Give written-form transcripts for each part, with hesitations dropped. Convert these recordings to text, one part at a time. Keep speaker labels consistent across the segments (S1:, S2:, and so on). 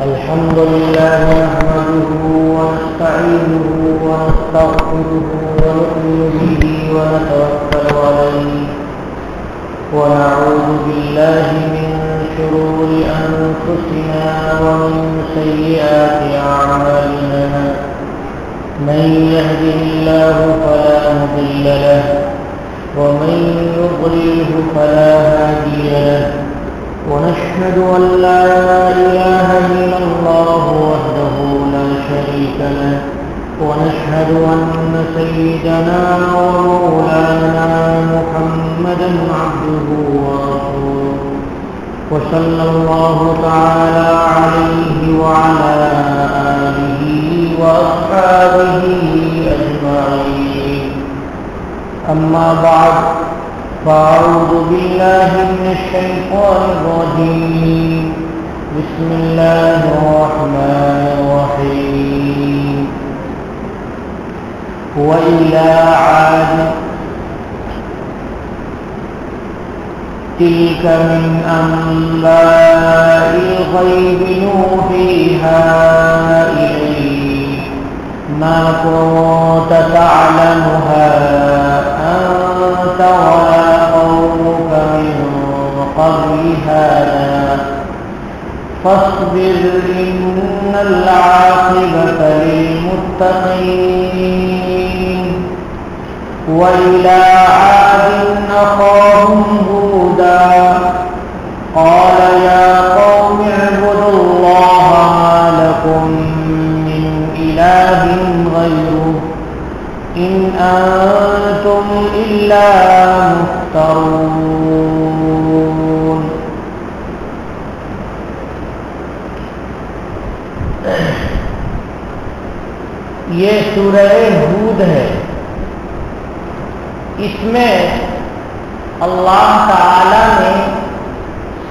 S1: الحمد لله نحمده ونستعينه ونستغفره ونؤمن به ونتوكل عليه ونعوذ بالله من شرور أنفسنا ومن سيئات أعمالنا من يهده الله فلا مضل له ومن يضلله فلا هادي له ونشهد أن لا إله إلا الله وحده لا شريك له ونشهد أن سيدنا ومولانا محمدا عبده ورسوله وصلى الله تعالى عليه وعلى آله وأصحابه أجمعين. أما بعد فأعوذ بالله من الشيطان الرجيم. بسم الله الرحمن الرحيم. وإلى عاد تلك من أنباء الغيب نوحيها إليك ما كنت تعلمها أنت ولا قومك من قبل هذا فاصبر إن العاقبة للمتقين. وإلى عاد أخاهم هودا قال يا قوم اعبدوا الله ما لكم من إله غيره إن أنتم إلا مفترون. یہ سورہ ہود ہے. اس میں اللہ تعالی نے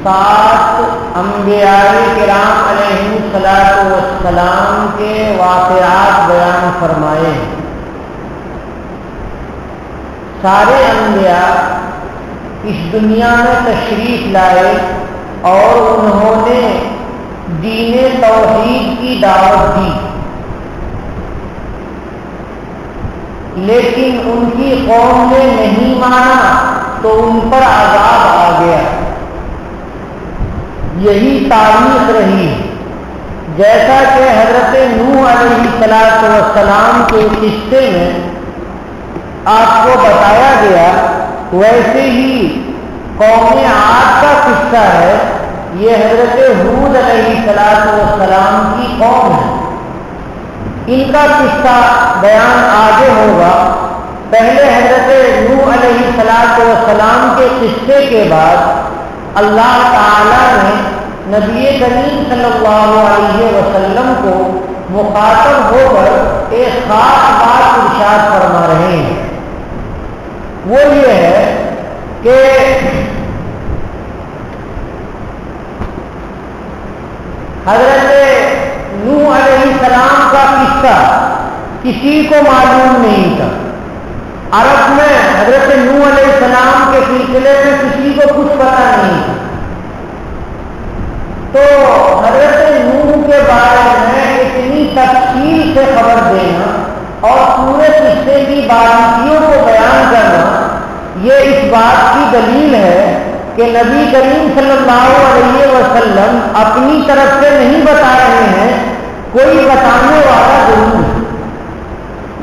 S1: 7 انبیاء کرام علیہ السلام کے واقعات بیان فرمائے ہیں. سارے انبیاء اس دنیا میں تشریف لائے اور انہوں نے دین توحید کی دعوت دی، لیکن ان کی قوم نے نہیں مانا تو ان پر عذاب آ گیا. یہی تاریخ رہی. جیسا کہ حضرت نوح علیہ السلام کے قصے میں آپ کو بتایا گیا، ویسے ہی قوم عاد کا قصہ ہے. یہ حضرت ہود علیہ السلام کی قوم ہے. ان کا قصہ بیان آگے ہوگا. پہلے حضرت نوح علیہ السلام کے قصے کے بعد اللہ تعالی نے نبی کریم صلی اللہ علیہ وسلم کو مخاطب ہو کر ایک خاص بات ارشاد فرما رہے ہیں. وہ یہ ہے کہ حضرت نوح علیہ السلام کا قصہ کسی کو معلوم نہیں تھا. عرب میں حضرت نوح علیہ السلام کے سلسلے میں کسی کو کچھ پتہ نہیں تھا. تو حضرت نوح کے بارے میں اتنی تفصیل سے خبر دینا اور پورے قصے کی باریکیوں کو بیان کرنا، یہ اس بات کی دلیل ہے کہ نبی کریم صلی اللہ علیہ وسلم اپنی طرف سے نہیں بتا رہے ہیں، کوئی بتانے والا ضرور ہے.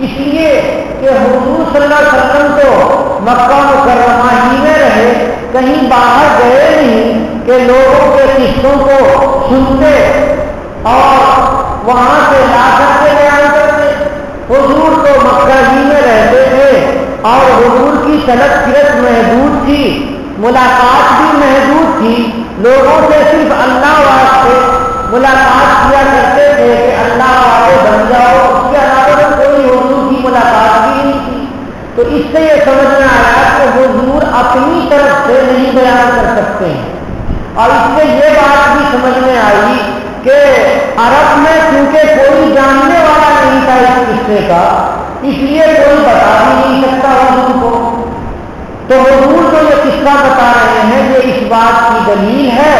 S1: اس لیے کہ حضور صلی اللہ علیہ وسلم تو مکہ مکرمہ ہی میں رہے، کہیں باہر گئے نہیں کہ لوگوں کے قصوں کو سنتے اور وہاں سے لا کر کے بیان کرتے. حضور تو مکہ ہی میں رہتے تھے اور حضور کی چلت پھرت محدود تھی، ملاقات بھی محدود تھی. لوگوں سے صرف اللہ واسطے ملاقات کیا کرتے تھے کہ اللہ والے بن جاؤ، اس کے علاوہ کوئی حضور کی ملاقات بھی نہیں تھی. تو اس سے یہ سمجھ میں آیا کہ حضور اپنی طرف سے نہیں بیان کر سکتے ہیں. اور اس سے یہ بات بھی سمجھ میں آئی کہ عرب میں کیونکہ کوئی جاننے والا نہیں تھا اس قصے کا، اس لیے کوئی بتا بھی نہیں سکتا حضور کو. تو حضور جو یہ قصہ بتا رہے ہیں یہ اس بات کی دلیل ہے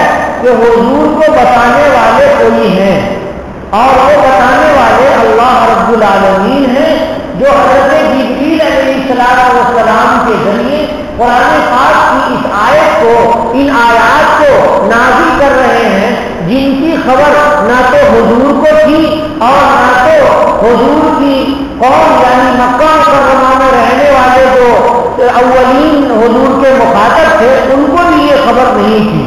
S1: کہ حضور کو بتانے والے کوئی ہیں، اور وہ بتانے والے اللہ رب العالمین ہیں، جو حضرت جبریل علیہ السلام کے ذریعے قرآن پاک کی اس آیت کو، ان آیات کو نازل کر رہے ہیں، جن کی خبر نہ تو حضور کو تھی اور نہ تو حضور کی قوم یعنی مکہ مکرمہ میں رہنے والے جو اولین حضور کے مخاطب تھے ان کو بھی یہ خبر نہیں تھی۔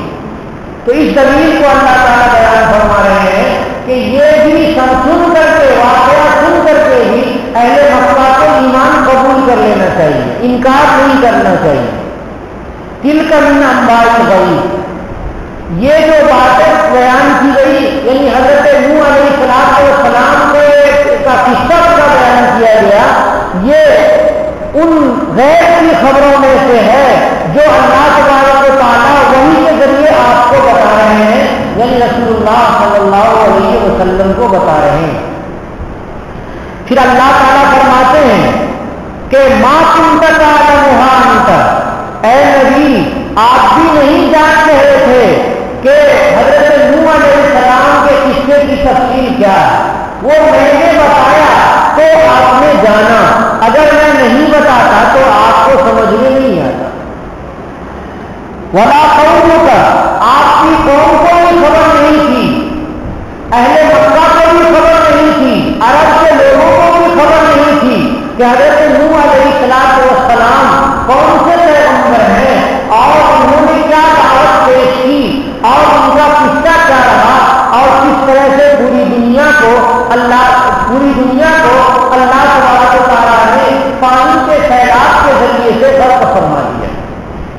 S1: تو اس دلیل کو اللہ تعالیٰ بیان فرما رہے ہیں کہ یہ بھی سن کر کے، واقعہ سن کر کے بھی اہل مکہ کو ایمان قبول کر لینا چاہیے، انکار نہیں کرنا چاہیے۔ تلک من انباء الغیب، یہ جو باتیں بیان کی گئی یعنی حضرت نوح علیہ السلام کا قصہ کا بیان کیا گیا، یہ ان غیر کی خبروں میں سے ہے جو اللہ تبارک و تعالیٰ وحی کے ذریعے آپ کو بتا رہے ہیں، یعنی رسول اللہ صلی اللہ علیہ وسلم کو بتا رہے ہیں۔ پھر اللہ تعالیٰ فرماتے ہیں کہ ما کنت تعلمها انت، اے نبی آپ بھی نہیں جان رہے تھے کہ حضرت نوح علیہ السلام کے قصے کی تفصیل کیا ہے، وہ میں نے بتایا تو آپ نے جانا، اگر میں نہیں بتاتا تو آپ کو سمجھ میں نہیں آتا۔ ولا قومک، آپ کی قوم کو بھی خبر نہیں تھی، اہل مکہ کو بھی خبر نہیں تھی، عرب کے لوگوں کو بھی خبر نہیں تھی کہ حضرت نوح علیہ السلام کون سے پیغمبر ہیں اور انہوں نے کیا دعوت پیش کی اور ان کا قصہ کیا رہا اور کس طرح سے پوری دنیا کو اللہ تبارک و تعالیٰ نے پانی کے سیلاب کے ذریعے سے غرق فرما دیا۔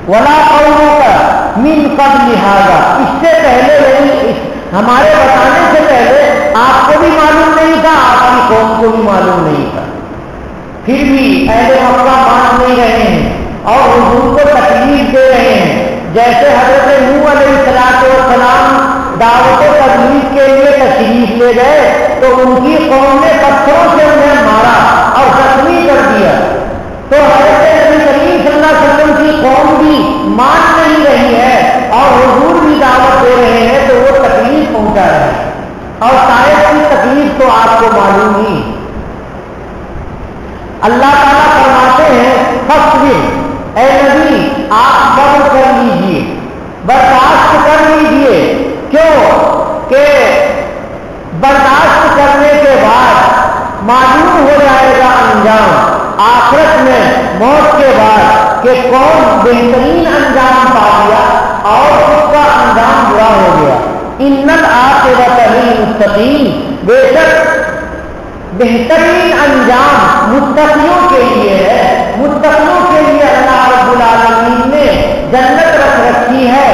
S1: ولا قومک من قبل ھذا، اس سے پہلے ہمارے بتانے سے پہلے آپ کو بھی معلوم نہیں تھا، آپ کی قوم کو بھی معلوم نہیں تھا، پھر بھی اہل مکہ مان نہیں رہے ہیں اور حضور کو تکلیف دے رہے ہیں۔ جیسے حضرت نوح علیہ السلام دعوت و تبلیغ کے لیے تشریف لے گئے تو ان کی قوم نے پتھروں سے انہیں مارا اور زخمی کر دیا، تو حضرت نبی کریم صلی اللہ علیہ وسلم کی قوم بھی مان نہیں رہی ہے اور حضور بھی دعوت دے رہے ہیں تو وہ تکلیف پہنچا رہے ہیں، اور شاید کی تکلیف تو آپ کو معلوم ہی۔ اللہ تعالیٰ فرماتے ہیں فاصبر، اے نبی آپ صبر کر لیجئے، برداشت کر لیجئے، کیوں کہ برداشت کرنے کے بعد معلوم ہو جائے گا انجام آخرت میں، موت کے بعد، کہ کون بہترین انجام پا گیا اور اس کا انجام برا ہو گیا۔ ان العاقبۃ للمتقین، بے شک بہترین انجام متقیوں کے لیے ہے، متقیوں کے لیے اللہ رب العالمین نے جنت رکھ رکھی ہے،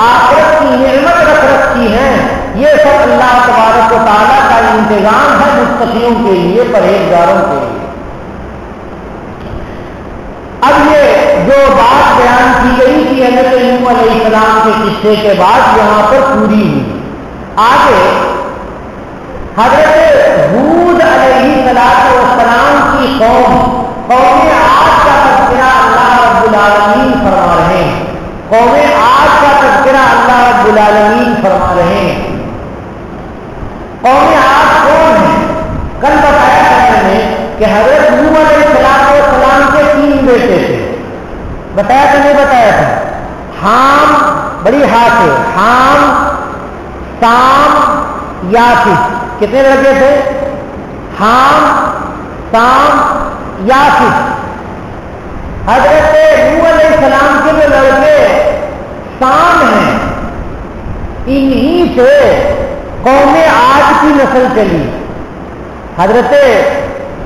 S1: آخرت کی نعمت رکھ رکھی ہے، یہ سب اللہ تبارک و تعالیٰ کا انتظام ہے متقیوں کے لیے، پرہیزگاروں کے لیے۔ اب یہ جو بات بیان کی گئی تھی حضرت نوح علیہ السلام کے قصے کے بعد یہاں پر پوری ہوئی۔ آگے حضرت ہود علیہ السلام کی قوم عاد کا تذکرہ اللہ رب العالمین فرما رہے ہیں، قوم عاد کا تذکرہ اللہ رب العالمین فرما رہے ہیں۔ قوم عاد کون ہے؟ کل بتایا تھا میں نے کہ حضرت نوح علیہ السلام کے 3 بیٹے تھے، بتایا تھا نہیں بتایا تھا؟ حام، بڑی ہا سے، حام، سام، یافس۔ کتنے لڑکے تھے؟ حام، سام، یافس۔ حضرت نوح علیہ السلام کے جو لڑکے سام ہیں، انہی سے قوم عاد کی نسل چلی۔ حضرت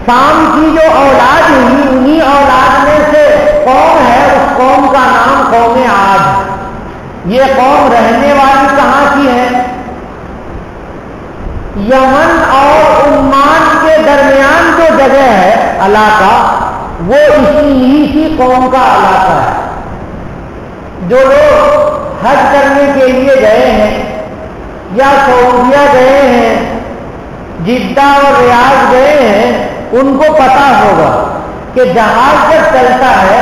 S1: سام کی جو اولاد ہوئی انہی اولاد میں سے قوم ہے، اس قوم کا نام قوم عاد۔ یہ قوم رہنے والی کہاں کی ہے؟ یمن اور عمان کے درمیان جو جگہ ہے علاقہ، وہ اسی قوم کا علاقہ ہے۔ جو لوگ حج کرنے کے لیے گئے ہیں یا سعودیہ گئے ہیں، جدہ اور ریاض گئے ہیں، ان کو پتا ہوگا کہ جہاز جب چلتا ہے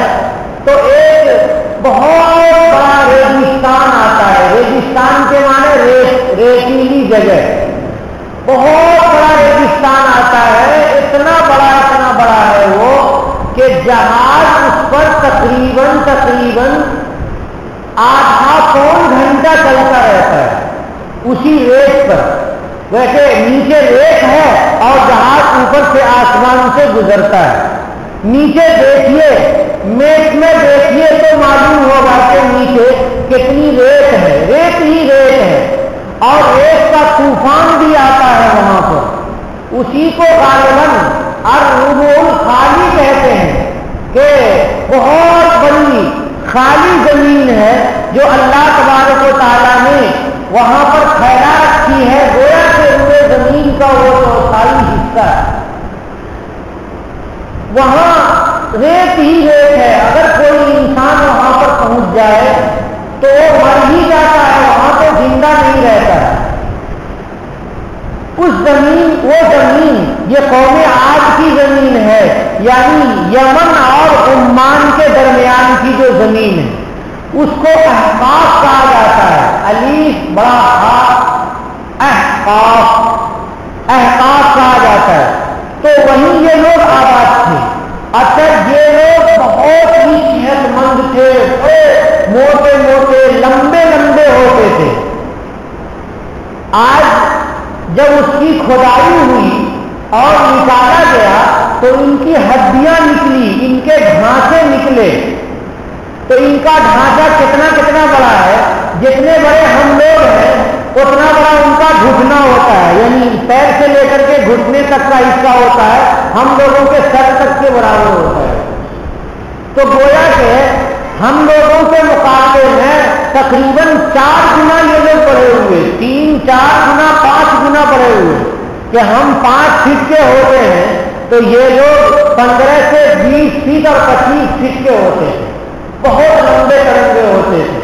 S1: تو ایک بہت بڑا ریگستان آتا ہے. ریگستان کے معنی ریتیلی جگہ. بہت بڑا ریگستان آتا ہے. اتنا بڑا ہے وہ کہ جہاز اس پر تقریباً آدھا پون گھنٹہ چلتا رہتا ہے اسی ریت پر. ویسے نیچے ریت ہے اور جہاز اوپر سے آسمان سے گزرتا ہے. نیچے دیکھیے, میپ میں دیکھیے تو معلوم ہوگا کہ نیچے کتنی ریت ہے. ریت ہی ریت ہے اور ریت کا طوفان بھی آتا ہے وہاں پر. اسی کو غالباً الربوع خالی کہتے ہیں کہ بہت بڑی خالی زمین ہے جو اللہ تبارک و تعالیٰ نے وہاں پر خیرات کی ہے. گویا کے ہوئے زمین کا وہ چوتھائی حصہ ہے. وہاں ریت ہی ریت ہے. اگر کوئی انسان وہاں پر پہنچ جائے تو وہ مر ہی جاتا ہے, وہاں تو زندہ نہیں رہتا ہے. وہ زمین یہ قوم عاد کی زمین ہے, یعنی یمن اور عمان کے درمیان کی جو زمین ہے اس کو احقاف کہا جاتا ہے. الف بڑا ہا, احقاف کہا جاتا ہے. تو وہیں یہ لوگ آباد تھے. اچھا, یہ لوگ بہت ہی صحت مند تھے, موٹے موٹے لمبے ہوتے تھے. آج جب اس کی کھدائی ہوئی اور نکالا گیا تو ان کی ہڈیاں نکلی, ان کے ڈھانچے نکلے. تو ان کا ڈھانچہ کتنا بڑا ہے, جتنے بڑے ہم لوگ ہیں اتنا بڑا ان کا گھٹنا ہوتا ہے. یعنی پیر سے لے کر کے گھٹنے تک کا حصہ ہوتا ہے, ہم لوگوں کے سر تک کے برابر ہوتا ہے. تو گویا کہ ہم لوگوں کے مقابلے میں تقریباً 4 گنا یہ لوگ بڑے ہوئے, 3, 4 گنا 5 گنا بڑے ہوئے. کہ ہم 5 فٹ کے ہوتے ہیں تو یہ لوگ 15 سے 20 فٹ اور 25 فٹ کے ہوتے ہیں. بہت لمبے ترنگے ہوتے تھے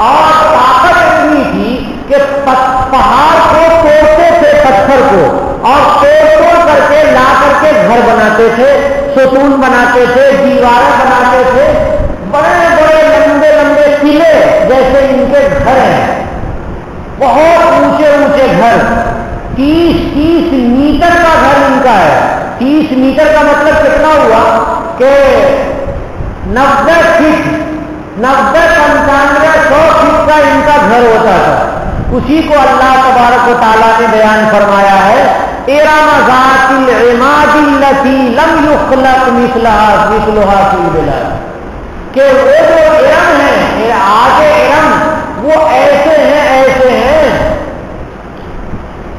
S1: اور طاقت اتنی تھی کہ پہاڑ کو توڑتے تھے, پتھر کو, اور توڑ کر کے لا کر کے گھر بناتے تھے, ستون بناتے تھے, دیواریں بناتے تھے. بڑے لمبے قلعے جیسے ان کے گھر ہیں, بہت اونچے گھر. 30 میٹر کا گھر ان کا ہے. 30 میٹر کا مطلب کتنا ہوا کہ 90 فٹ, 95-100 فٹ کا ان کا گھر ہوتا تھا. اسی کو اللہ تبارک و تعالیٰ نے بیان فرمایا ہے, ارم ذات العماد التي لم يخلق مثلها في البلاد. کہ وہ جو ارم ہیں, آگے ارم وہ ایسے ہیں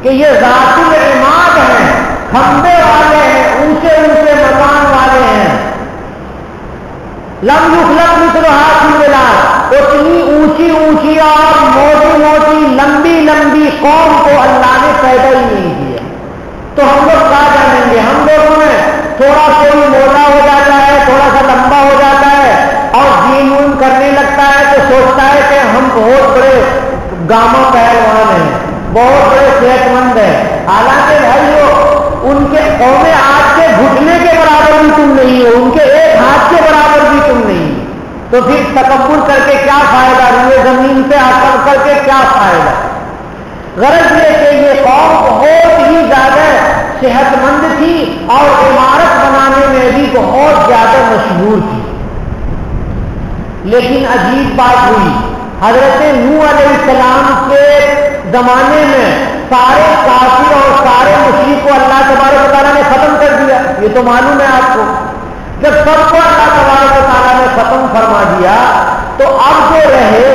S1: کہ یہ ذات العماد ہیں, کھمبے والے ہیں, اونچے مکان والے ہیں. لم یخلق مثلها في البلاد. اتنی اونچی اور موٹی لمبی قوم کو اللہ نے پیدا ہی نہیں کیا. تو ہم لوگ کیا جانیں گے؟ ہم لوگوں میں تھوڑا کوئی موٹا ہو جاتا ہے, تھوڑا سا لمبا ہو جاتا ہے اور جیم کرنے لگتا ہے تو سوچتا ہے کہ ہم بہت بڑے گاما پہلوان ہیں, بہت بڑے صحت مند ہیں. حالانکہ بھائیو ان کے قوم آج کے گھٹنے کے برابر بھی تم نہیں ہو, ان کے ایک ہاتھ کے برابر بھی تم نہیں. تو پھر تکبر کر کے کیا فائدہ, روئے زمین پہ آکر کر کے کیا فائدہ. غرض یہ کہ یہ قوم بہت ہی زیادہ صحت مند تھی اور عمارت بنانے میں بھی بہت زیادہ مشہور تھی. لیکن عجیب بات ہوئی, حضرت نوح علیہ السلام کے زمانے میں سارے کافر اور سارے مشرک کو اللہ تبارک و تعالیٰ نے ختم کر دیا. یہ تو معلوم ہے آپ کو. جب سب کو اللہ تبارک و تعالیٰ نے ختم فرما دیا تو اب جو رہے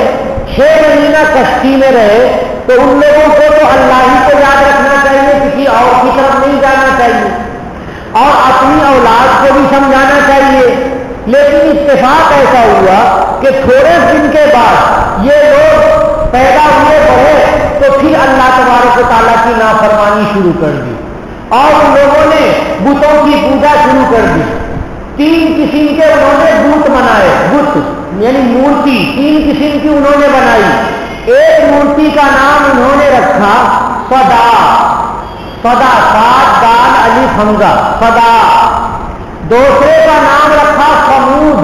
S1: 6 مہینہ کشتی میں رہے تو ان لوگوں کو تو اللہ ہی کو یاد رکھنا چاہیے, کسی اور کی طرف نہیں جانا چاہیے, اور اپنی اولاد کو بھی سمجھانا چاہیے. لیکن اتفاق ایسا ہوا کہ تھوڑے دن کے بعد یہ لوگ پیدا ہوئے بڑھے تو پھر اللہ تبارک و تعالیٰ کی نافرمانی شروع کر دی اور ان لوگوں نے بتوں کی پوجا شروع کر دی. 3 قسم کے انہوں نے بت بنائے, بت یعنی مورتی 3 قسم کی انہوں نے بنائی. ایک مورتی کا نام انہوں نے رکھا صدا, صاد دال الف حمزہ, صدا. دوسرے کا نام رکھا سمود,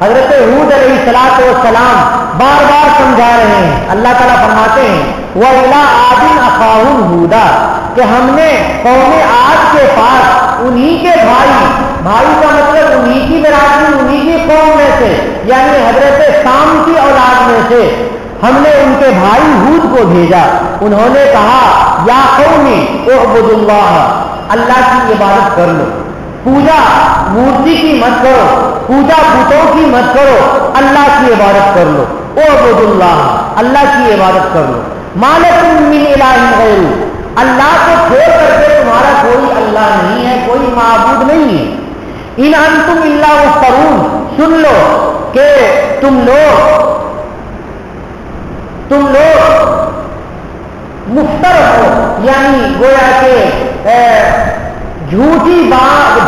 S1: حضرت ہود علیہ السلام بار بار سمجھا رہے ہیں. اللہ تعالیٰ فرماتے ہیں وَإِلَىٰ عَادٍ أَخَاهُمْ هُودًا کہ ہم نے قوم عاد کے پاس انہی کے بھائی کا مطلب انہی کی برادری انہی کی قوم میں سے یعنی حضرت سام کی اولاد میں سے ہم نے ان کے بھائی ہود کو بھیجا. انہوں نے کہا یا قومی اعبدوا اللہ اللہ کی عبادت کر لو, پوجا مورتی کی مت کرو, پوجا بتوں کی مت کرو, اللہ کی عبادت کر لو. اعبدوا اللہ اللہ کی عبادت کر لو. ما لکم من الہ غیرہ اللہ کو چھوڑ کر کے تمہارا کوئی اللہ نہیں ہے, کوئی معبود نہیں ہے. ان انتم الا مفترون سن لو کہ تم لوگ مفتر ہو یعنی گویا کہ جھوٹی بات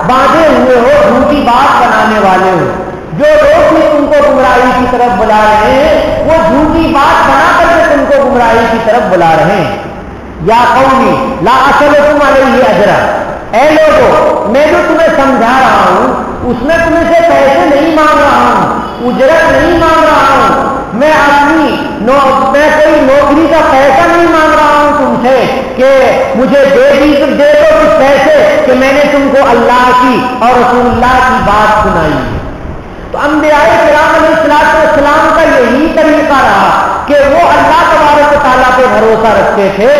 S1: باندھے ہوئے ہو, جھوٹی بات بنانے والے ہو. جو لوگ بھی تم کو گمراہی کی طرف بلا رہے ہیں وہ جھوٹی بات بنا کر کے تم کو گمراہی کی طرف بلا رہے ہیں. یا قومی لا اسألکم علیہ اجرا اے لوگوں میں جو تمہیں سمجھا رہا ہوں اس میں تمہیں سے پیسے نہیں مانگ رہا ہوں, اجرت نہیں مانگ رہا ہوں, میں کوئی نوکری کا پیسہ نہیں مانگ رہا ہوں تم سے کہ مجھے دے دو کچھ پیسے کہ میں نے تم کو اللہ کی اور رسول اللہ کی بات سنائی ہے. تو انبیاء کرام علیہ السلام کا یہی طریقہ رہا کہ وہ اللہ تبارک و تعالیٰ پہ بھروسہ رکھتے تھے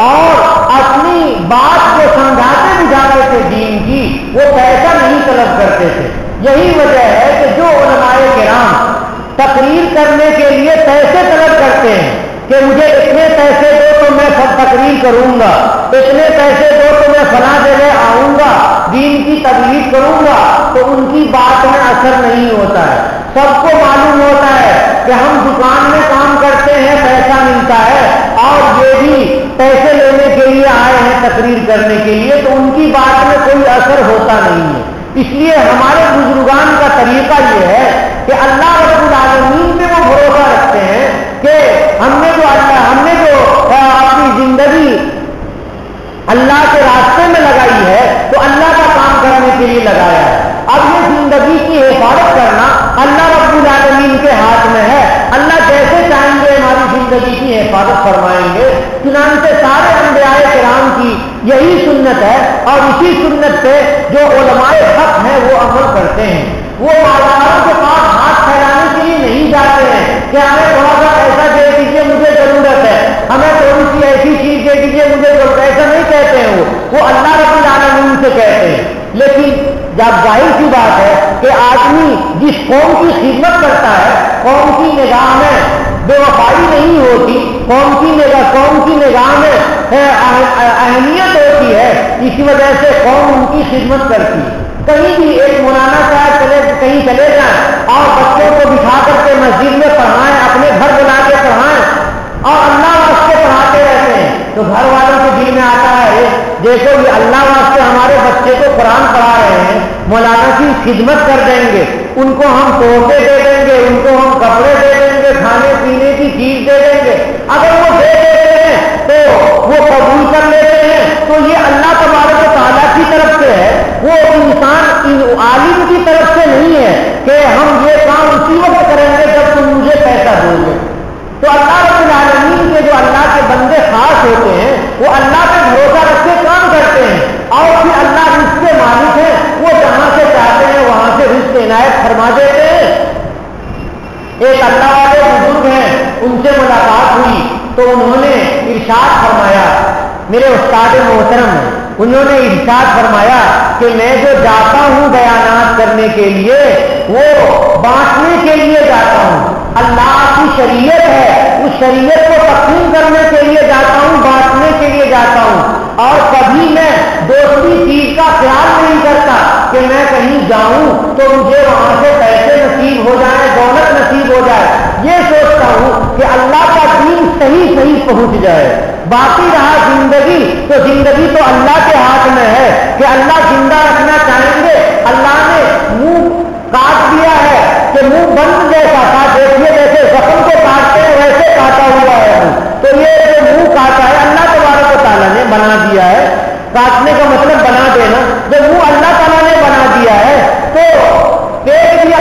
S1: اور اپنی بات کو سمجھاتے بجھاتے تھے دین کی, وہ پیسہ نہیں طلب کرتے تھے. یہی وجہ ہے کہ جو علماء کرام تقریر کرنے کے لیے پیسے طلب کرتے ہیں کہ مجھے اتنے پیسے دو تو میں سب تقریر کروں گا, اتنے پیسے دو تو میں فلاں جگہ آؤں گا, دین کی تبلیغ کروں گا, تو ان کی بات میں اثر نہیں ہوتا ہے. سب کو معلوم ہوتا ہے کہ ہم دکان میں کام کرتے ہیں, پیسہ ملتا ہے, اور یہ بھی پیسے لینے کے لیے آئے ہیں تقریر کرنے کے لیے, تو ان کی بات میں کوئی اثر ہوتا نہیں ہے. اس لیے ہمارے بزرگان کا طریقہ یہ ہے کہ اللہ رب العالمین پہ وہ بھروسہ رکھتے ہیں کہ ہم نے جو اپنی زندگی اللہ کے راستے میں لگائی ہے تو اللہ کا کام کرنے کے لیے لگایا ہے. اب یہ زندگی کی حفاظت کرنا اللہ رب العالمین کے ہاتھ میں ہے. اللہ جیسے چاہیں گے ہماری زندگی کی حفاظت فرمائیں گے. چنانچہ سارے انبیاء کرام کی یہی سنت ہے اور اسی سنت پہ جو علماء حق ہیں وہ عمل کرتے ہیں. وہ مالداروں کے پاس ہاتھ پھیلانے کے لیے نہیں جاتے ہیں کہ ہمیں تھوڑا سا پیسہ دے دیجیے مجھے ضرورت ہے, ہمیں تھوڑی سی ایسی چیز دے دیجیے مجھے ضرورت ہے, ایسا نہیں کہتے ہیں. وہ اللہ رب العالمین سے کہتے ہیں. لیکن جب ظاہر سی بات ہے کہ آدمی جس قوم کی خدمت کرتا ہے قوم کی نگاہ میں بے وفائی نہیں ہوتی, قوم کی نگاہ میں اہمیت ہوتی ہے, اسی وجہ سے قوم ان کی خدمت کرتی ہے. کہیں بھی ایک مولانا صاحب کہیں چلے جائیں اور بچوں کو بٹھا کر کے مسجد میں پڑھائیں, اپنے گھر بلا کے پڑھائیں اور اللہ واسطے پڑھاتے رہتے ہیں, تو گھر والوں کے دل میں آتا ہے دیکھو یہ اللہ واسطے ہمارے بچے کو قرآن پڑھا رہے ہیں, مولانا کی خدمت کر دیں گے, ان کو ہم تحفے دے دیں گے, ان کو ہم کپڑے دے دیں گے, کھانے پینے کی چیز دے دیں گے. اگر وہ دے دیتے ہیں تو وہ قبول کر لیتے ہیں تو یہ اللہ تبارک و تعالیٰ کی طرف سے ہے, وہ انسان عالم کی طرف سے نہیں ہے کہ ہم یہ کام اسی وقت کریں گے جب تم مجھے پیسہ دو گے. تو اللہ رب العالمین کے جو اللہ کے بندے خاص ہوتے ہیں وہ اللہ پہ بھروسہ رکھ کے کام کرتے ہیں اور پھر اللہ رزق کے مالک ہیں, وہ جہاں سے چاہتے ہیں وہاں سے رزق عنایت فرما دیتے ہیں. ایک اللہ والے بزرگ ہیں, ان سے ملاقات ہوئی تو انہوں نے ارشاد فرمایا, میرے استاد محترم ہیں, انہوں نے ارشاد فرمایا کہ میں جو جاتا ہوں بیانات کرنے کے لیے وہ بانٹنے کے لیے جاتا ہوں. اللہ کی شریعت ہے, اس شریعت کو تقسیم کرنے کے لیے جاتا ہوں, بانٹنے کے لیے جاتا ہوں, اور کبھی میں دوسری چیز کا خیال نہیں کرتا کہ میں کہیں جاؤں تو مجھے وہاں سے پیسے نصیب ہو جائیں, دولت نصیب ہو جائے. یہ سوچتا ہوں کہ اللہ کا دین صحیح پہنچ جائے. باقی رہا زندگی, تو زندگی تو اللہ کے ہاتھ میں ہے کہ اللہ زندہ رکھنا چاہیں گے. اللہ نے منہ کاٹ دیا ہے کہ منہ بند جیسا تھا, دیکھیے جیسے زخم کو کاٹتے ہیں ویسے کاٹا ہوا ہے منہ, تو یہ جو منہ کاٹا ہے اللہ تبارک و تعالیٰ نے بنا دیا ہے. کاٹنے کا مطلب بنا دینا, جب منہ اللہ تعالیٰ نے بنا دیا ہے تو پیٹ بھی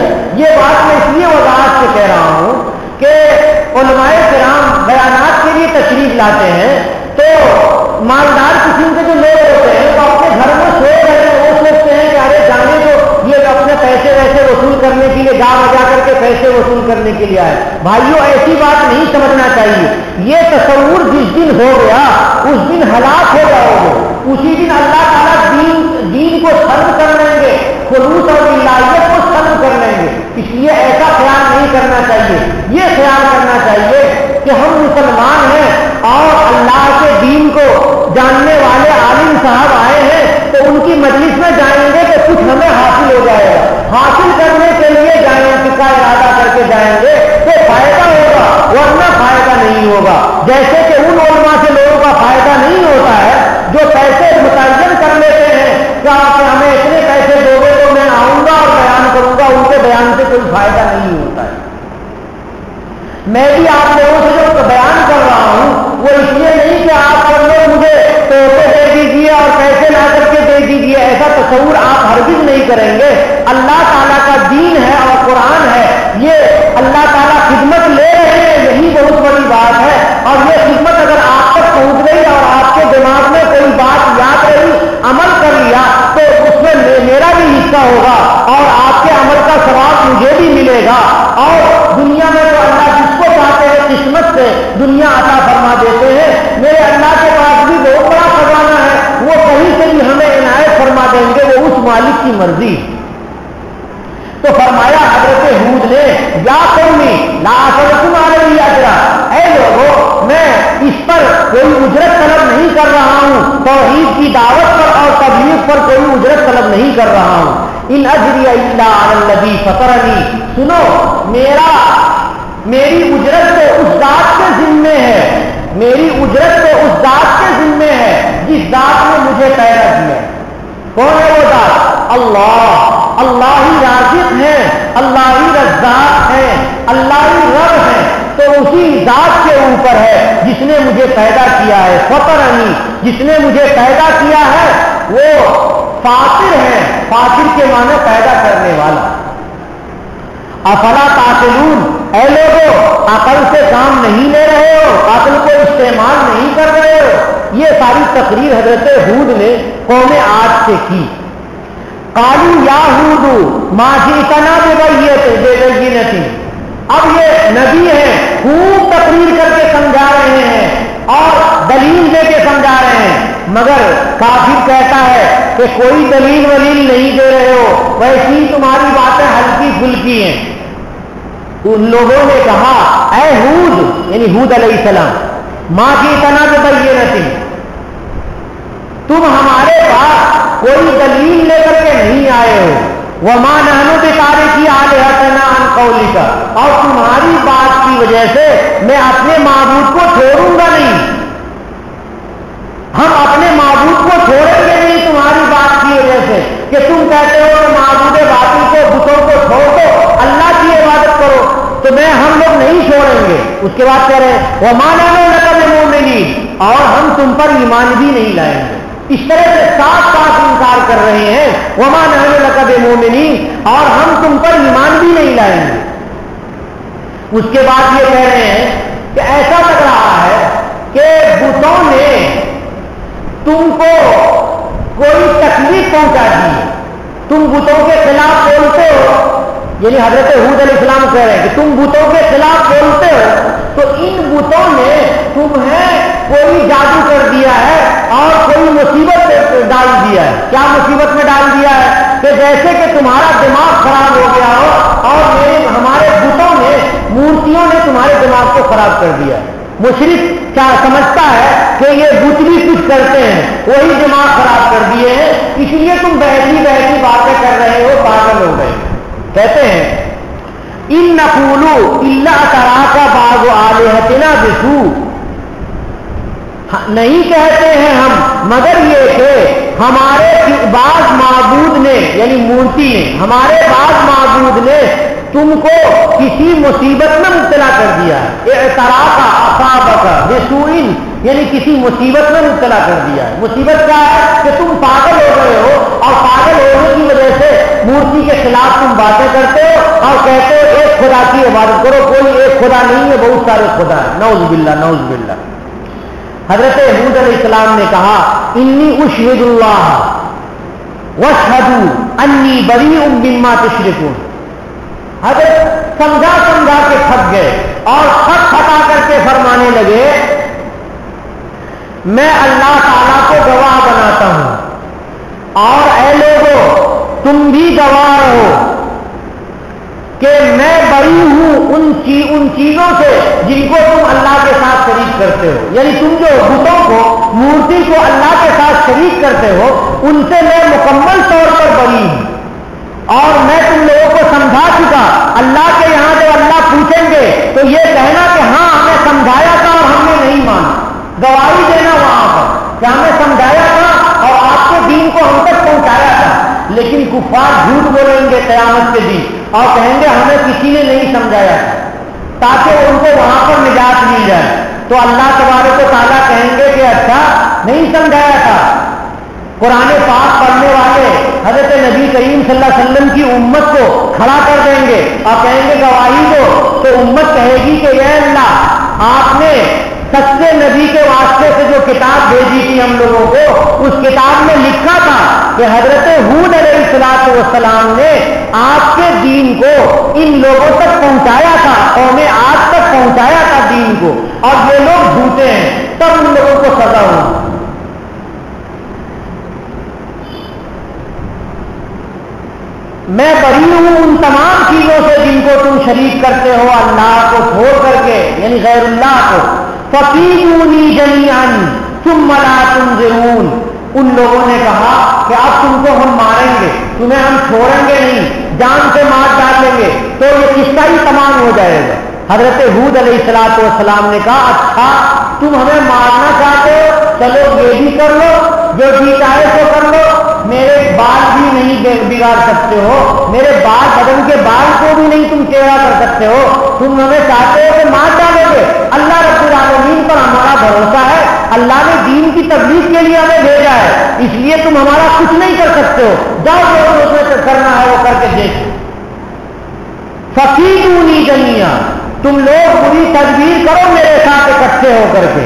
S1: ہے. یہ بات میں اس لیے وضاحت سے کہہ رہا ہوں کہ علماء کرام بیانات کے لیے تشریف لاتے ہیں تو مالدار قسم کے جو لوگ ہوتے ہیں وہ اپنے گھر میں سوئے رہتے ہیں. وہ سوچتے ہیں کہ ارے جانے تو یہ اپنے پیسے ویسے وصول کرنے کے لیے گا بجا کر کے پیسے وصول کرنے کے لیے آئے. بھائیوں ایسی بات نہیں سمجھنا چاہیے. یہ تصور جس دن ہو گیا اس دن ہلاک ہو جاؤ گے. اسی دن اللہ تعالیٰ دین کو سلب کر لیں گے, خلوص اور الہیت کو سلب کر لیں گے. اس لیے ایسا خیال نہیں کرنا چاہیے. یہ خیال کرنا چاہیے کہ ہم مسلمان ہیں اور اللہ کے دین کو جاننے والے عالم صاحب آئے ہیں تو ان کی مجلس میں جائیں گے کہ کچھ ہمیں حاصل ہو جائے گا. حاصل کرنے کے لیے جائیں کا ارادہ کر کے جائیں گے تو فائدہ ہوگا, ورنہ فائدہ نہیں ہوگا. جیسے کہ ان علماء سے لوگوں کا فائدہ نہیں ہوتا ہے جو پیسے متعین کر لیتے ہیں کہ آپ ہمیں اتنے پیسے دو گے تو میں آؤں گا اور بیان کروں گا. ان کے بیان سے کوئی فائدہ نہیں ہوتا ہے. میں بھی آپ لوگوں سے جو بیان کر رہا ہوں وہ اس لیے نہیں کہ آپ سب لوگ مجھے پیسے دے دیجیے اور پیسے لا کر کے دے دیجیے. ایسا تصور آپ ہرگز نہیں کریں گے. اللہ تعالیٰ کا دین ہے اور قرآن ہے, یہ اللہ تعالیٰ خدمت لے رہے ہیں, یہی بہت بڑی بات ہے. اور یہ خدمت اگر آپ تک پہنچ گئی اور آپ کے دماغ میں کوئی بات یاد رہی, عمل کر لیا تو اس میں میرا بھی حصہ ہوگا اور آپ کے عمل کا ثواب مجھے بھی ملے گا. اور دنیا میں تو اللہ جس کو چاہتے ہیں قسمت سے دنیا عطا فرما دیتے ہیں. میرے اللہ کے پاس بھی بہت بڑا خزانہ ہے, وہ کہیں سے بھی ہمیں عنایت فرما دیں گے, وہ اس مالک کی مرضی. تو فرمایا حضرت ہود نے یا قومی لا اسألکم علیہ اجرا, اے لوگوں میں اس پر کوئی اجرت طلب نہیں کر رہا ہوں, توحید کی دعوت پر اور تبلیغ پر کوئی اجرت طلب نہیں کر رہا ہوں. ان اجری الا علی الذی فطرنی, سنو میری اجرت تو اس ذات کے ذمے ہے, میری اجرت تو اس ذات کے ذمے ہے جس ذات نے مجھے پیدا کیا. کون ہے وہ ذات؟ اللہ. اللہ ہی رازق ہے, اللہ ہی رزاق ہے, اللہ ہی رب ہے. تو اسی ذات کے اوپر ہے جس نے مجھے پیدا کیا ہے. فطرنی, جس نے مجھے پیدا کیا ہے وہ فاطر ہے. فاطر کے معنی پیدا کرنے والا. افلا تعقلون, اے لوگوں عقل سے کام نہیں لے رہے ہو, عقل کو استعمال نہیں کر رہے ہو. یہ ساری تقریر حضرت ہود نے قوم عاد سے کی. قالوا یا ہود ما جئتنا ببینۃ, اب یہ نبی ہیں, خوب تقریر کر کے سمجھا رہے ہیں اور دلیل دے کے سمجھا رہے ہیں, مگر کافر کہتا ہے کہ کوئی دلیل ولیل نہیں دے رہے ہو, ویسی تمہاری باتیں ہلکی پھلکی ہیں. ان لوگوں نے کہا اے ہود, یعنی ہود علیہ السلام, ما جئتنا ببینۃ, تم ہمارے پاس کوئی دلیل لے کر کے نہیں آئے ہو. وما نحن بتارکی آلہتنا عن قولک, اور تمہاری بات کی وجہ سے میں اپنے معبود کو چھوڑوں گا نہیں. ہم اپنے معبود کو چھوڑیں گے نہیں تمہاری بات کی وجہ سے کہ تم کہتے ہو کہ معبود باطل کو, بتوں کو چھوڑ دو, اللہ کی عبادت کرو, تو ہم لوگ نہیں چھوڑیں گے. اس کے بعد کہہ رہے ہیں وما نحن لک بمؤمنین, اور ہم تم پر ایمان بھی نہیں لائیں گے. اس طرح سے صاف صاف انکار کر رہے ہیں وما نحن لک بمؤمنین, اور ہم تم پر ایمان بھی نہیں لائیں گے. اس کے بعد یہ کہہ رہے ہیں کہ ایسا لگ رہا ہے کہ بتوں نے تم کو کوئی تکلیف پہنچا دی ہے, تم بتوں کے خلاف بولتے ہو. یعنی حضرت ہود علیہ السلام کہہ رہے ہیں کہ تم بتوں کے خلاف بولتے ہو تو ان بتوں نے تمہیں کوئی جادو کر دیا ہے اور کوئی مصیبت ڈال دیا ہے. کیا مصیبت میں ڈال دیا ہے کہ جیسے کہ تمہارا دماغ خراب ہو گیا ہو اور ہمارے بتوں نے, مورتیوں نے تمہارے دماغ کو خراب کر دیا ہے. مشرک کیا سمجھتا ہے کہ یہ بت بھی کچھ کرتے ہیں, وہی دماغ خراب کر دیے ہیں, اس لیے تم بہتی باتیں کر رہے ہو, پاگل ہو گئے. کہتے ہیں ان نقول الا تراک بعض آلہتنا بسوء, نہیں کہتے ہیں ہم مگر یہ کہ ہمارے بعض معبود نے, یعنی مورتی نے, ہمارے بعض معبود نے تم کو کسی مصیبت میں مبتلا کر دیا ہے. اعتراف اصابک بسوء, یعنی کسی مصیبت میں مبتلا کر دیا ہے. مصیبت کیا ہے کہ تم پاگل ہو گئے ہو اور پاگل ہونے کی وجہ سے مورتی کے خلاف تم باتیں کرتے ہو اور کہتے ہو ایک خدا کی عبادت کرو. کوئی ایک خدا نہیں ہے، بہت سارے خدا ہیں. نعوذ باللہ نعوذ باللہ. حضرت ہود علیہ السلام نے کہا انی اشہد اللہ واشہدوا انی بریء مما تشرکون. حضرت سمجھا سمجھا کے تھک گئے اور خط کھٹا کر کے فرمانے لگے میں اللہ تعالیٰ کو گواہ بناتا ہوں اور اے لوگوں تم بھی گواہ رہو کہ میں بری ہوں ان چیزوں سے جن کو تم اللہ کے ساتھ شریک کرتے ہو. یعنی تم جو بتوں کو، مورتی کو اللہ کے ساتھ شریک کرتے ہو ان سے میں مکمل طور پر بری ہوں. اور میں تم لوگوں کو سمجھا چکا. اللہ کے یہاں جو اللہ پوچھیں گے تو یہ کہنا کہ ہاں ہمیں سمجھایا تھا اور ہم نے نہیں مانا. گواہی دینا وہاں پر کہ ہمیں سمجھایا تھا اور آپ کے دین کو ہم تک پہنچایا تھا. لیکن کفار جھوٹ بولیں گے قیامت کے دن اور کہیں گے ہمیں کسی نے نہیں سمجھایا تاکہ ان کو وہاں پر نجات مل جائے. تو اللہ تبارک و تعالیٰ کہیں گے کہ اچھا نہیں سمجھایا تھا. قرآن پاک پڑھنے والے حضرت نبی کریم صلی اللہ علیہ وسلم کی امت کو کھڑا کر دیں گے اور کہیں گے گواہی دو. تو امت کہے گی کہ اے اللہ آپ نے سچے نبی کے واسطے سے جو کتاب بھیجی تھی ہم لوگوں کو، اس کتاب میں لکھا تھا کہ حضرت ہود علیہ السلام نے آپ کے دین کو ان لوگوں تک پہنچایا تھا، قوم عاد تک پہنچایا تھا دین کو، اور یہ لوگ جھوٹے ہیں، تب ان لوگوں کو سزا ہوئی. میں بری ہوں ان تمام چیزوں سے جن کو تم شریک کرتے ہو اللہ کو چھوڑ کر کے، یعنی غیر اللہ کو. فَقِيمُونِي جَمِيعًا ثُمَّ لَا تُنظِرُونَ. ان لوگوں نے کہا کہ اب تم کو ہم ماریں گے، تمہیں ہم چھوڑیں گے نہیں، جان سے مار ڈالیں گے. تو یہ قصہ ہی تمام ہو جائے گا. حضرت ہود علیہ السلام نے کہا اچھا تم ہمیں مارنا چاہتے ہو، چلو یہ بھی کر لو، جو جی چاہے تو کر لو. میرے بال بھی نہیں بگاڑ سکتے ہو، میرے بال بدن کے بال کو بھی نہیں تم ٹیڑھا کر سکتے ہو. تم ہمیں چاہتے ہو کہ مار ڈالیں گے. اللہ رب العالمین پر ہمارا بھروسہ ہے، اللہ نے دین کی تبلیغ کے لیے ہمیں بھیجا ہے، اس لیے تم ہمارا کچھ نہیں کر سکتے ہو. جاؤ جو اس کرنا ہے وہ کر کے دیکھو. فَقِيمُونِي جَمِيعًا. تم لوگ پوری تدبیر کرو میرے ساتھ اکٹھے ہو کر کے.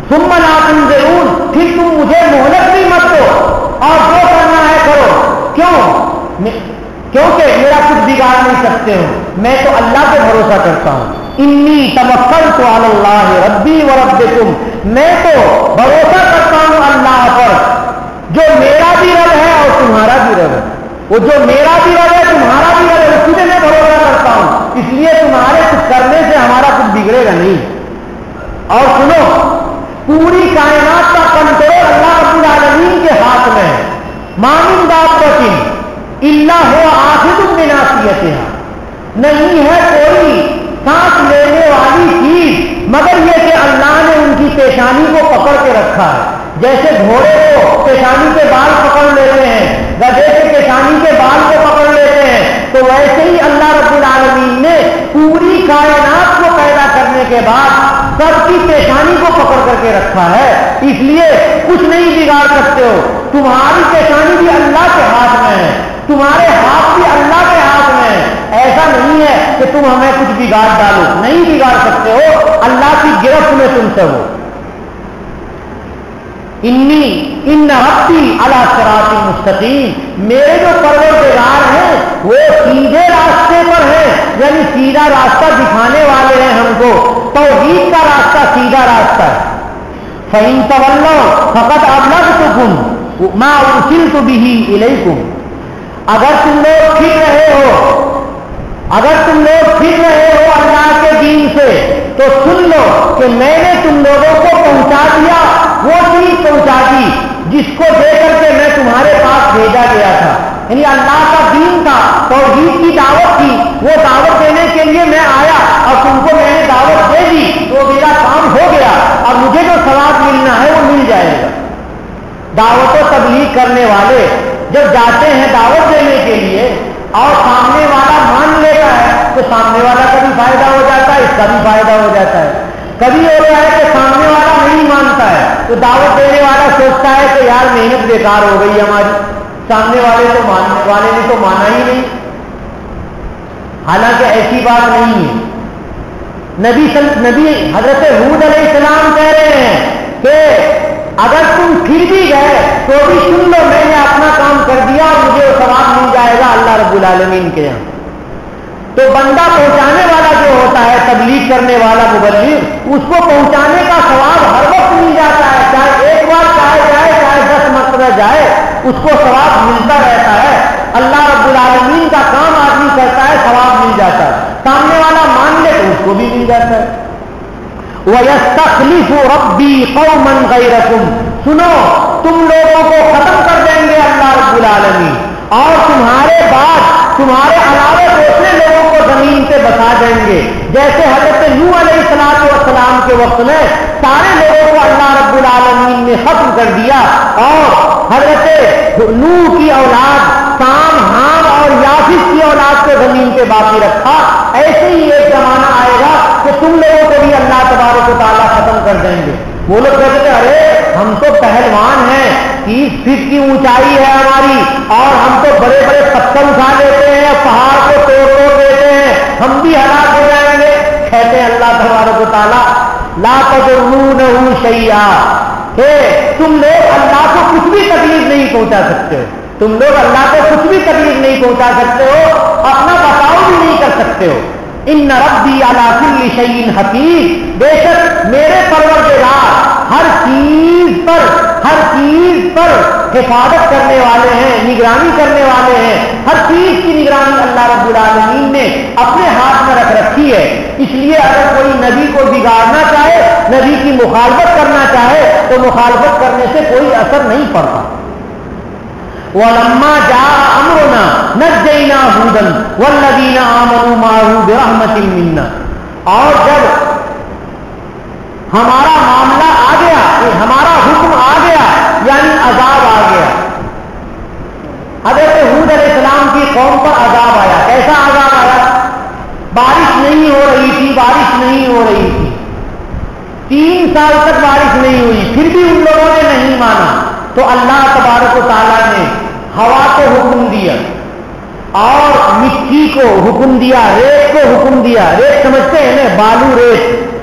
S1: ثُمَّ لَا تُنظِرُونَ. پھر تم مجھے مہلت بھی مت دو اور جو کرنا ہے کرو. کیونکہ میرا کچھ بگاڑ نہیں سکتے ہو، میں تو اللہ پہ بھروسہ کرتا ہوں. انی توکلت علی اللہ ربی و ربکم. میں تو بھروسہ کرتا ہوں اللہ پر جو میرا بھی رب ہے اور تمہارا بھی رب ہے. وہ جو میرا بھی رب ہے تمہارا بھی رب ہے، اسی میں بھروسہ کرتا ہوں. اس لیے تمہارے کچھ کرنے سے ہمارا کچھ بگڑے گا نہیں. اور سنو، پوری کائنات کا کنٹرول اللہ رب العالمین کے ہاتھ میں ہے. ما من دابۃ الا هو آخذ بناصیتها. نہیں ہے کوئی سانس لینے والی چیز مگر یہ کہ اللہ نے ان کی پیشانی کو پکڑ کے رکھا ہے. جیسے گھوڑے کو پیشانی کے بال پکڑ لیتے ہیں، گدھے کے پیشانی کے بال کو پکڑ لیتے ہیں، تو ویسے ہی اللہ رب العالمین نے پوری کائنات کو پیدا کرنے کے بعد سب کی پیشانی کو پکڑ کر کے رکھا ہے. اس لیے کچھ نہیں بگاڑ سکتے ہو. تمہاری پیشانی بھی اللہ کے ہاتھ میں ہے، تمہارے ہاتھ بھی اللہ کے ہاتھ میں ہے. ایسا نہیں ہے کہ تم ہمیں کچھ بگاڑ ڈالو، نہیں بگاڑ سکتے ہو. اللہ کی گرفت میں تم سے ہو. ان ربی علی صراط مستقیم. میرے جو پروردگار ہیں وہ سیدھے راستے پر ہیں، یعنی سیدھا راستہ دکھانے والے ہیں ہم کو. توحید کا راستہ سیدھا راستہ ہے. فَإِن تَوَلَّوْا فَقَدْ أَبْلَغْتُكُمْ مَا أُرْسِلْتُ بِهِ إِلَيْكُمْ. اگر تم لوگ پھر رہے ہو اللہ کے دین سے تو سن لو کہ میں نے تم لوگوں کو پہنچا دیا، وہ چیز پہنچا دی جس کو دے کر کے میں تمہارے پاس بھیجا گیا تھا. یعنی اللہ کا دین تھا، توحید کی دعوت تھی، وہ دعوت دینے کے لیے میں آیا اور تم کو میں نے دعوت دے دی تو میرا کام ہو گیا. اب مجھے جو ثواب ملنا ہے وہ مل جائے گا. دعوت و تبلیغ کرنے والے جب جاتے ہیں دعوت دینے کے لیے اور سامنے والا مان لیتا ہے تو سامنے والا کا بھی فائدہ ہو جاتا ہے، اس کا بھی فائدہ ہو جاتا ہے. کبھی ہوتا ہے کہ سامنے والا نہیں مانتا ہے تو دعوت دینے والا سوچتا ہے کہ یار محنت بیکار ہو گئی ہماری، سامنے ماننے والے نے تو مانا ہی نہیں. حالانکہ ایسی بات نہیں ہے. نبی حضرت ہود علیہ السلام کہہ رہے ہیں کہ اگر تم پھر بھی گئے تو بھی سن لو، میں نے اپنا کام کر دیا اور مجھے وہ ثواب مل جائے گا اللہ رب العالمین کے یہاں. تو بندہ پہنچانے والا جو ہوتا ہے، تبلیغ کرنے والا مبلغ، اس کو پہنچانے کا ثواب ہر وقت مل جاتا ہے، چاہے ایک بار جائے چاہے 10 مرتبہ جائے، اس کو ثواب ملتا رہتا ہے. اللہ رب العالمین کا کام آدمی کرتا ہے، ثواب مل جاتا ہے. سامنے والا مان لے تو اس کو بھی مل جاتا ہے. وَيَسْتَخْلِفُ رَبِّي قَوْمًا غَيْرَكُمْ، سنو تم لوگوں کو ختم کر دیں گے اللہ رب العالمین، اور تمہارے بعد تمہارے علاوہ دوسرے لوگوں کو زمین پہ بسا دیں گے. جیسے حضرت نوح علیہ السلام کے وقت میں سارے لوگوں کو اللہ رب العالمین نے ختم کر دیا اور حضرت نوح کی اولاد سام، حام اور یافس کی اولاد کو زمین پہ باقی رکھا. ایسے ہی ایک زمانہ آئے گا کہ تم لوگوں کو بھی اللہ تبارک و تعالیٰ ختم کر دیں گے. وہ لوگ کہتے ہیں ارے ہم تو پہلوان ہیں، 30 فٹ کی اونچائی ہے ہماری، اور ہم تو بڑے بڑے پتھر اٹھا لیتے ہیں، پہاڑ کو توڑ دیتے ہیں، ہم بھی ہلاک ہو جائیں گے. کہتے ہیں اللہ تبارک و تعالیٰ لا تضرونہ شیئا، کہ تم لوگ اللہ کو کچھ بھی تکلیف نہیں پہنچا سکتے ہو، تم لوگ اللہ کو کچھ بھی تکلیف نہیں پہنچا سکتے ہو، اپنا بچاؤ بھی نہیں کر سکتے ہو. ان ربی علی کل شیء حفیظ، بے شک میرے پروردگار ہر چیز پر حفاظت کرنے والے ہیں، نگرانی کرنے والے ہیں. ہر چیز کی نگرانی اللہ رب العالمین نے اپنے ہاتھ میں رکھ رکھی ہے. اس لیے اگر کوئی نبی کو بگاڑنا چاہے، نبی کی مخالفت کرنا چاہے تو مخالفت کرنے سے کوئی اثر نہیں پڑتا. وَلَمَّا جَاءَ أَمْرُنَا نَجَّيْنَا هُودًا وَالَّذِينَ آمَنُوا مَعَهُ بِرَحْمَةٍ مِنَّا، اور جب ہمارا معاملہ آ گیا، ہمارا حکم آ گیا، یعنی عذاب آ گیا. حضرت ہود علیہ السلام کی قوم پر عذاب آیا. کیسا عذاب آیا؟ بارش نہیں ہو رہی تھی، 3 سال تک بارش نہیں ہوئی، پھر بھی ان لوگوں نے نہیں مانا. تو اللہ تبارک و تعالیٰ نے ہوا کو حکم دیا اور مٹی کو حکم دیا، ریت کو حکم دیا. ریت سمجھتے ہیں نا، بالو،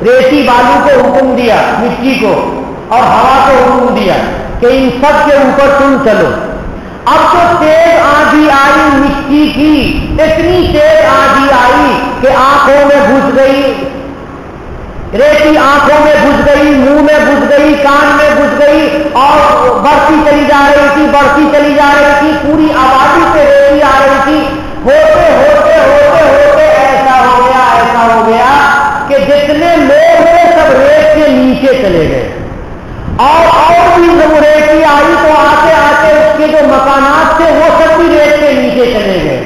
S1: ریتی بالو کو حکم دیا، مٹی کو، اور ہوا کو حکم دیا کہ ان سب کے اوپر تم چلو. اب تو تیز آندھی آئی مٹی کی، اتنی تیز آندھی آئی کہ آنکھوں میں گھس گئی، ریتی آنکھوں میں گھس گئی، منہ میں گھس گئی، کان میں گھس گئی، اور بڑھتی چلی جا رہی تھی. پوری آبادی سے ریتی آ رہی تھی. ہوتے ایسا ہو گیا کہ جتنے لوگ تھے سب ریت کے نیچے چلے گئے. اور بھی جب ریتی آئی تو آتے اس کے جو مکانات تھے وہ سب بھی ریت کے نیچے چلے گئے.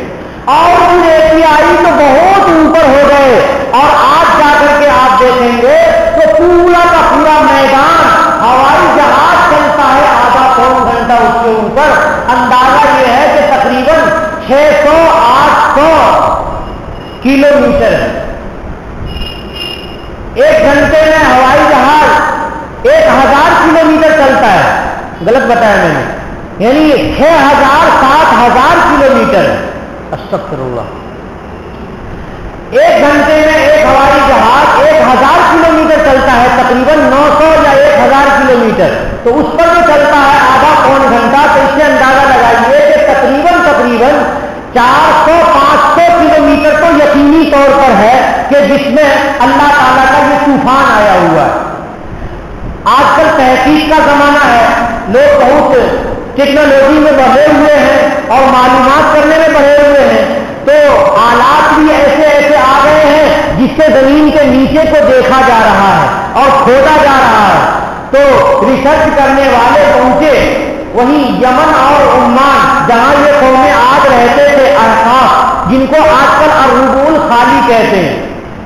S1: اور بھی ریتی آئی تو بہت اوپر ہو گئے. اور آج جا کر کے آپ دیکھیں گے تو پورا کا پورا میدان ہوائی جہاز چلتا ہے آدھا پون گھنٹہ اس کے اوپر. اندازہ یہ ہے کہ تقریباً 600-800 کلومیٹر ہے. 1 گھنٹے میں ہوائی جہاز 1000 کلومیٹر چلتا ہے. غلط بتایا میں نے، یعنی 6000-7000 کلومیٹر. استغفر اللہ. 1 گھنٹے میں ایک ہوائی جہاز 1000 کلومیٹر چلتا ہے، تقریباً 900 یا 1000 کلومیٹر. تو اس پر جو چلتا ہے آدھا پون گھنٹہ، تو اس سے اندازہ لگائیے کہ تقریباً 400-500 کلومیٹر تو یقینی طور پر ہے کہ جس میں اللہ تعالیٰ کا یہ طوفان آیا ہوا ہے. آج کل تحقیق کا زمانہ ہے، لوگ بہت ٹیکنالوجی میں بڑھے ہوئے ہیں اور معلومات کرنے میں بڑھے ہوئے ہیں. تو آلات بھی ایسے آ گئے ہیں جس سے زمین کے نیچے کو دیکھا جا رہا ہے اور کھودا جا رہا ہے. تو ریسرچ کرنے والے پہنچے وہیں یمن اور عمان، جہاں یہ قومیں آج رہتے تھے، احقاف، جن کو آج کل الربوع الخالی کہتے ہیں،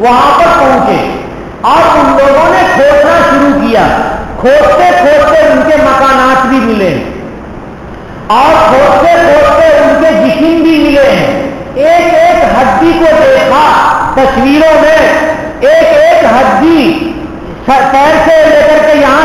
S1: وہاں پر پہنچے اور ان لوگوں نے کھودنا شروع کیا. کھودتے ان کے مکانات بھی ملے اور کھودتے ان کے جسم بھی ملے ہیں. ایک ہڈی کو دیکھا تصویروں میں، ایک ہڈی پیر سے لے کر کے یہاں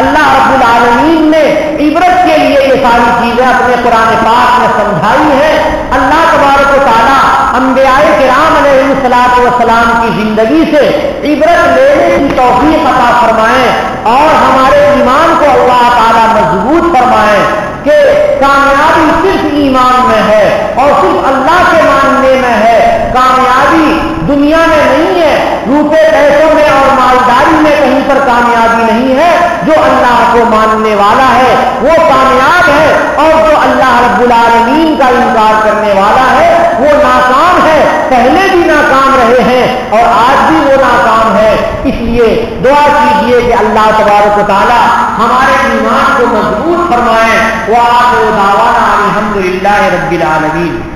S1: اللہ رب العالمین نے عبرت کے لیے یہ ساری چیزیں اپنے قرآن پاک میں سمجھائی ہیں۔ اللہ تبارک و تعالیٰ انبیاء کرام علیہ الصلوۃ والسلام کی زندگی سے عبرت لینے کی توفیق عطا فرمائیں اور ہمارے ایمان کو اللہ تعالیٰ مضبوط فرمائیں کہ کامیابی صرف ایمان میں ہے اور صرف اللہ کے ماننے میں ہے۔ کامیابی دنیا میں نہیں ہے، روپے پیسوں میں اور مالداری میں کہیں پر کامیابی نہیں ہے۔ جو اللہ کو ماننے والا ہے وہ کامیاب ہے، اور جو اللہ رب العالمین کا انکار کرنے والا ہے وہ ناکام ہے۔ پہلے بھی ناکام رہے ہیں اور آج بھی وہ ناکام ہے۔ اس لیے دعا کیجئے کہ اللہ تبارک و تعالی ہمارے ایمان کو مضبوط فرمائیں۔ وآخر دعوانا الحمدللہ رب العالمین۔